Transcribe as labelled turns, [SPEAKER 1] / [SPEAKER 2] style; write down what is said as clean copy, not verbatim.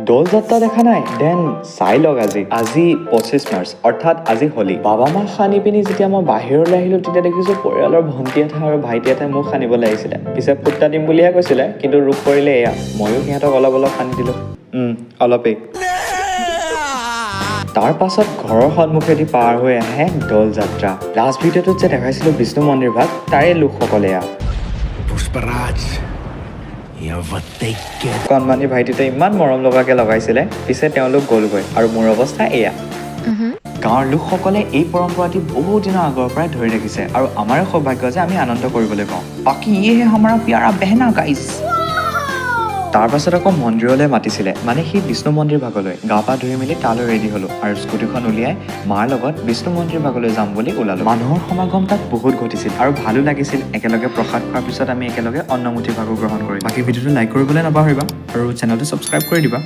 [SPEAKER 1] দোল যাত্ৰা দেখা নাই? দেন চাই লওক আজি 25 মাৰ্চ অৰ্থাৎ আজি হোলী। বাবা মাক সানি পিনি যেতিয়া মই বাহিৰলৈ আহিলোঁ তেতিয়া দেখিছোঁ পৰিয়ালৰ ভণ্টি এটা আৰু ভাইটি এটাই মোক সানিবলৈ আহিছিলে। পিছে ফুটটা দিম বুলিহে কৈছিলে, কিন্তু ৰূপ কৰিলে এয়া। ময়ো সিহঁতক অলপ সানি দিলোঁ, অলপেই। তাৰ পাছত ঘৰৰ সন্মুখেদি পাৰ হৈ আহে দৌল যাত্ৰা। লাষ্ট ভিডিঅ'টোত যে দেখাইছিলোঁ বিষ্ণু মন্দিৰ ভাগ, তাৰে লোকসকলে এয়া। কণমানি ভাইটিটোৱে ইমান মৰম লগাকে লগাইছিলে, পিছে তেওঁলোক গ'লগৈ আৰু মোৰ অৱস্থা এয়া। গাঁৱৰ লোকসকলে এই পৰম্পৰাটি বহু দিনৰ আগৰ পৰাই ধৰি ৰাখিছে আৰু আমাৰে সৌভাগ্য যে আমি আনন্দ কৰিবলৈ পাওঁ। বাকী ইয়ে হমাৰা প্যাৰা বেহনা গাইজ। তাৰ পাছত আকৌ মন্দিৰলৈ মাতিছিলে, মানে সেই বিষ্ণু মন্দিৰ ভাগলৈ। গা পা ধুই মেলি তালৈ ৰেডি হ'লোঁ আৰু স্কুটিখন উলিয়াই মাৰ লগত বিষ্ণু মন্দিৰ ভাগলৈ যাম বুলি ওলালোঁ। মানুহৰ সমাগম তাত বহুত ঘটিছিল আৰু ভালো লাগিছিল। একেলগে প্ৰসাদ খোৱাৰ পিছত আমি একেলগে অন্নমুঠি ভাগো গ্ৰহণ কৰিম। বাকী ভিডিঅ'টো লাইক কৰিবলৈ নাপাহৰিবা আৰু চেনেলটো ছাবস্ক্ৰাইব কৰি দিবা।